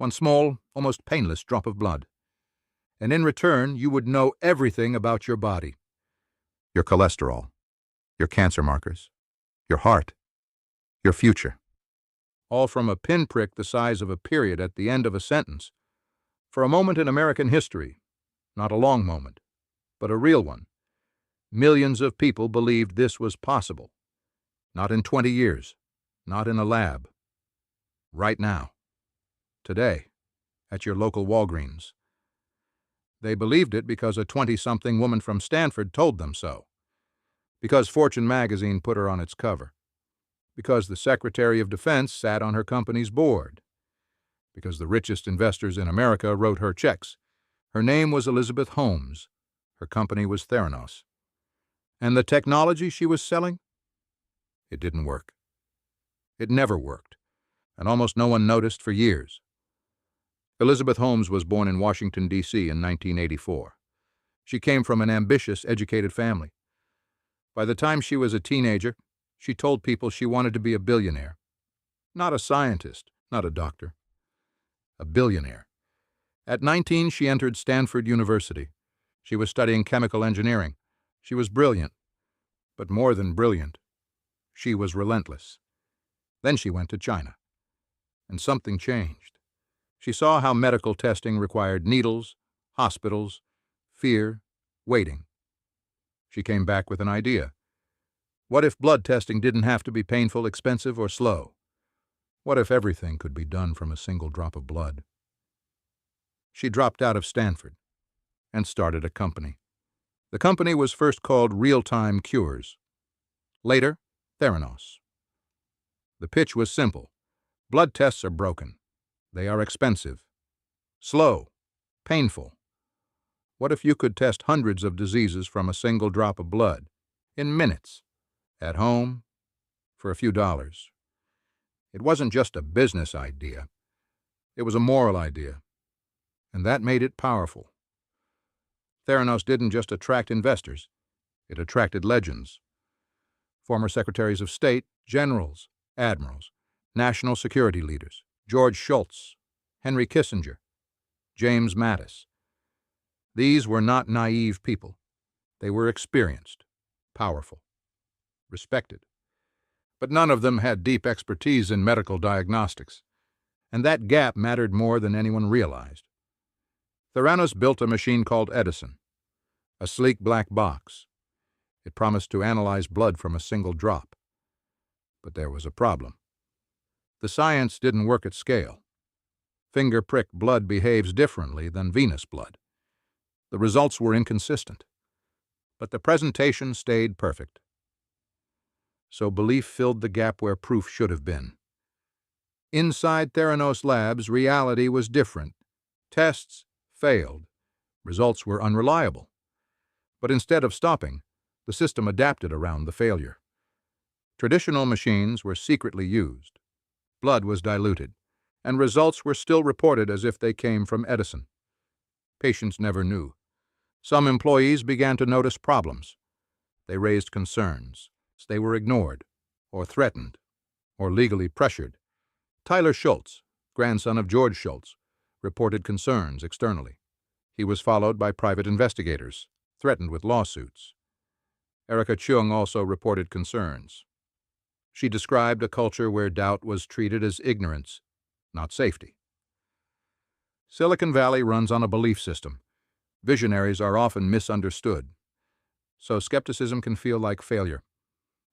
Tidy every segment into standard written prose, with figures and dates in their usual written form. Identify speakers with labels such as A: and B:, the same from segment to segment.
A: one small, almost painless drop of blood. And in return, you would know everything about your body. Your cholesterol, your cancer markers, your heart, your future. All from a pinprick the size of a period at the end of a sentence. For a moment in American history, not a long moment, but a real one, millions of people believed this was possible. Not in 20 years, not in a lab. Right now. Today, at your local Walgreens. They believed it because a 20-something woman from Stanford told them so. Because Fortune magazine put her on its cover. Because the Secretary of Defense sat on her company's board. Because the richest investors in America wrote her checks. Her name was Elizabeth Holmes. Her company was Theranos. And the technology she was selling? It didn't work. It never worked, and almost no one noticed for years. Elizabeth Holmes was born in Washington, D.C. in 1984. She came from an ambitious, educated family. By the time she was a teenager, she told people she wanted to be a billionaire. Not a scientist, not a doctor. A billionaire. At 19, she entered Stanford University. She was studying chemical engineering. She was brilliant. But more than brilliant, she was relentless. Then she went to China. And something changed. She saw how medical testing required needles, hospitals, fear, waiting. She came back with an idea. What if blood testing didn't have to be painful, expensive, or slow? What if everything could be done from a single drop of blood? She dropped out of Stanford and started a company. The company was first called Real-Time Cures. Later, Theranos. The pitch was simple. Blood tests are broken. They are expensive, slow, painful. What if you could test hundreds of diseases from a single drop of blood, in minutes, at home, for a few dollars? It wasn't just a business idea. It was a moral idea, and that made it powerful. Theranos didn't just attract investors. It attracted legends. Former secretaries of state, generals, admirals, national security leaders, George Shultz, Henry Kissinger, James Mattis. These were not naive people. They were experienced, powerful, respected. But none of them had deep expertise in medical diagnostics, and that gap mattered more than anyone realized. Theranos built a machine called Edison, a sleek black box. It promised to analyze blood from a single drop. But there was a problem. The science didn't work at scale. Finger-prick blood behaves differently than venous blood. The results were inconsistent, but the presentation stayed perfect. So belief filled the gap where proof should have been. Inside Theranos labs, reality was different. Tests failed. Results were unreliable. But instead of stopping, the system adapted around the failure. Traditional machines were secretly used. Blood was diluted, and results were still reported as if they came from Edison. Patients never knew. Some employees began to notice problems. They raised concerns. They were ignored, or threatened, or legally pressured. Tyler Schultz, grandson of George Schultz, reported concerns externally. He was followed by private investigators, threatened with lawsuits. Erica Chung also reported concerns. She described a culture where doubt was treated as ignorance, not safety. Silicon Valley runs on a belief system. Visionaries are often misunderstood, so skepticism can feel like failure.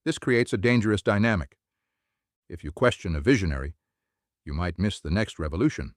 A: This creates a dangerous dynamic. If you question a visionary, you might miss the next revolution.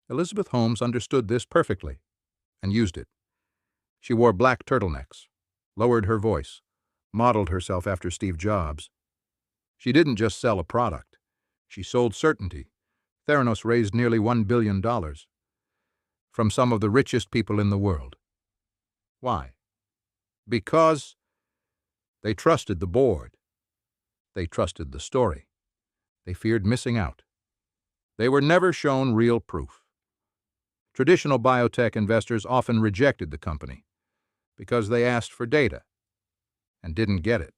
A: Elizabeth Holmes understood this perfectly and used it. She wore black turtlenecks, lowered her voice, modeled herself after Steve Jobs. She didn't just sell a product. She sold certainty. Theranos raised nearly $1 billion from some of the richest people in the world. Why? Because they trusted the board. They trusted the story. They feared missing out. They were never shown real proof. Traditional biotech investors often rejected the company because they asked for data and didn't get it.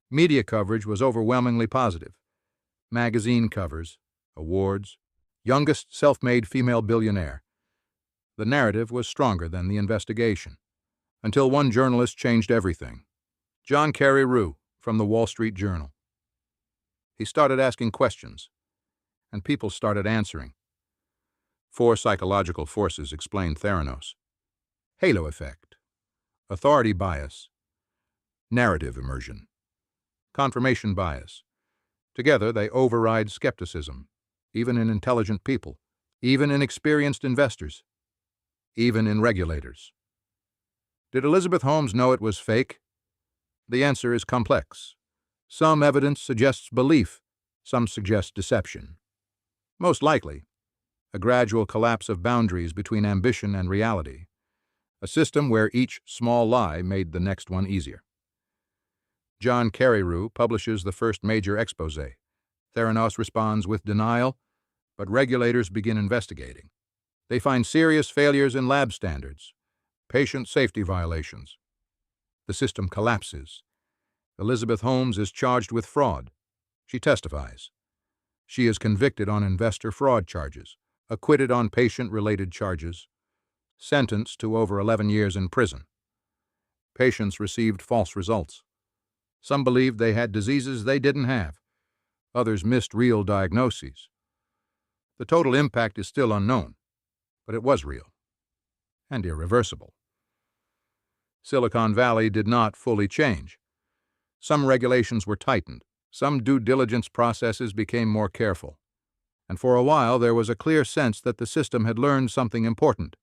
A: Media coverage was overwhelmingly positive. Magazine covers, awards, youngest self-made female billionaire. The narrative was stronger than the investigation, until one journalist changed everything. John Carey Rue, from the Wall Street Journal. He started asking questions, and people started answering. 4 psychological forces explain Theranos: halo effect, authority bias, narrative immersion, confirmation bias. Together, they override skepticism, even in intelligent people, even in experienced investors, even in regulators. Did Elizabeth Holmes know it was fake? The answer is complex. Some evidence suggests belief, some suggest deception. Most likely, a gradual collapse of boundaries between ambition and reality, a system where each small lie made the next one easier. John Carey Rue publishes the first major expose. Theranos responds with denial, but regulators begin investigating. They find serious failures in lab standards, patient safety violations. The system collapses. Elizabeth Holmes is charged with fraud. She testifies. She is convicted on investor fraud charges, acquitted on patient-related charges, sentenced to over 11 years in prison. Patients received false results. Some believed they had diseases they didn't have. Others missed real diagnoses. The total impact is still unknown, but it was real and irreversible. Silicon Valley did not fully change. Some regulations were tightened. Some due diligence processes became more careful. And for a while there was a clear sense that the system had learned something important,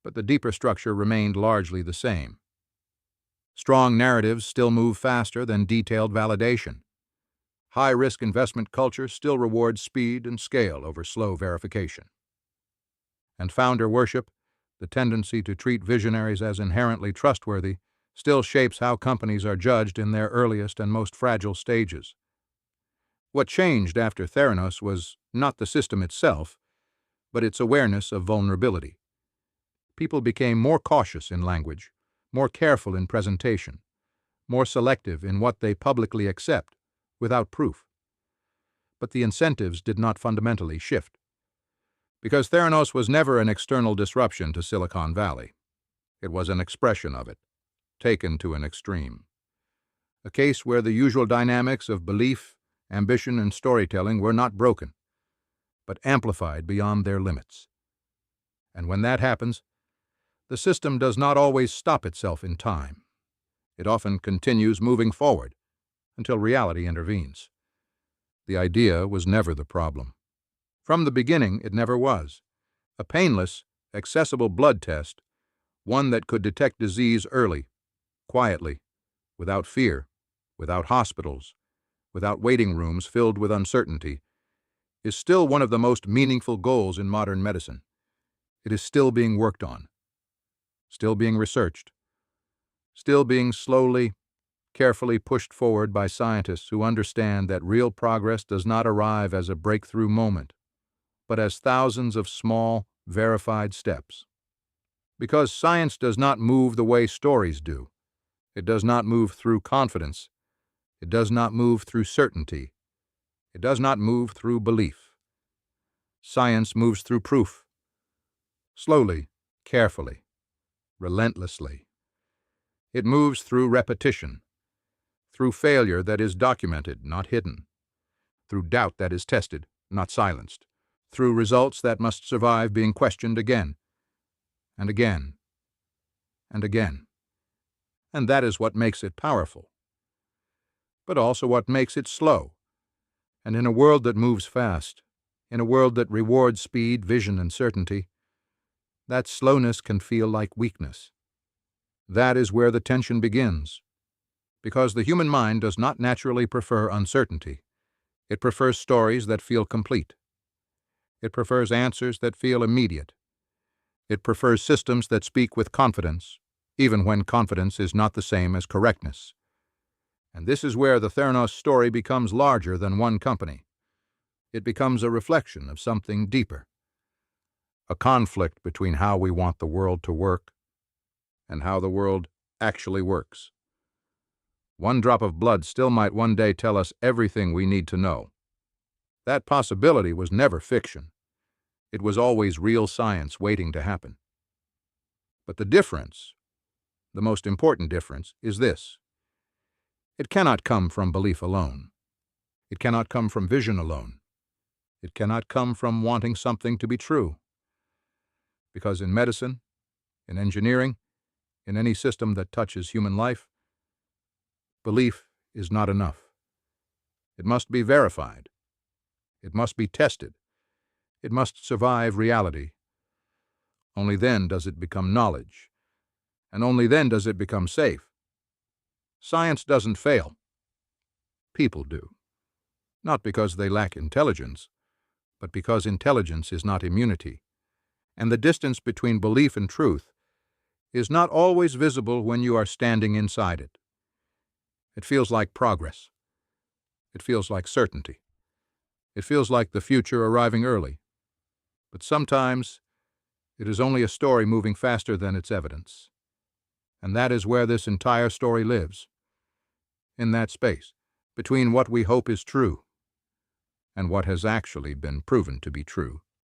A: but the deeper structure remained largely the same. Strong narratives still move faster than detailed validation. High-risk investment culture still rewards speed and scale over slow verification. And founder worship, the tendency to treat visionaries as inherently trustworthy, still shapes how companies are judged in their earliest and most fragile stages. What changed after Theranos was not the system itself, but its awareness of vulnerability. People became more cautious in language, more careful in presentation, more selective in what they publicly accept, without proof. But the incentives did not fundamentally shift. Because Theranos was never an external disruption to Silicon Valley. It was an expression of it, taken to an extreme. A case where the usual dynamics of belief, ambition, and storytelling were not broken, but amplified beyond their limits. And when that happens, the system does not always stop itself in time. It often continues moving forward until reality intervenes. The idea was never the problem. From the beginning, it never was. A painless, accessible blood test, one that could detect disease early, quietly, without fear, without hospitals, without waiting rooms filled with uncertainty, is still one of the most meaningful goals in modern medicine. It is still being worked on, still being researched, still being slowly, carefully pushed forward by scientists who understand that real progress does not arrive as a breakthrough moment, but as thousands of small, verified steps. Because science does not move the way stories do. It does not move through confidence. It does not move through certainty. It does not move through belief. Science moves through proof. Slowly, carefully, relentlessly. It moves through repetition, through failure that is documented, not hidden, through doubt that is tested, not silenced, through results that must survive being questioned again, and again, and again. And that is what makes it powerful, but also what makes it slow. And in a world that moves fast, in a world that rewards speed, vision, and certainty, that slowness can feel like weakness. That is where the tension begins, because the human mind does not naturally prefer uncertainty. It prefers stories that feel complete. It prefers answers that feel immediate. It prefers systems that speak with confidence, even when confidence is not the same as correctness. And this is where the Theranos story becomes larger than one company. It becomes a reflection of something deeper, a conflict between how we want the world to work and how the world actually works. One drop of blood still might one day tell us everything we need to know. That possibility was never fiction. It was always real science waiting to happen. But the difference, the most important difference, is this. It cannot come from belief alone. It cannot come from vision alone. It cannot come from wanting something to be true. Because in medicine, in engineering, in any system that touches human life, belief is not enough. It must be verified. It must be tested. It must survive reality. Only then does it become knowledge, and only then does it become safe. Science doesn't fail. People do. Not because they lack intelligence, but because intelligence is not immunity, and the distance between belief and truth is not always visible when you are standing inside it. It feels like progress. It feels like certainty. It feels like the future arriving early. But sometimes it is only a story moving faster than its evidence. And that is where this entire story lives. In that space, between what we hope is true and what has actually been proven to be true.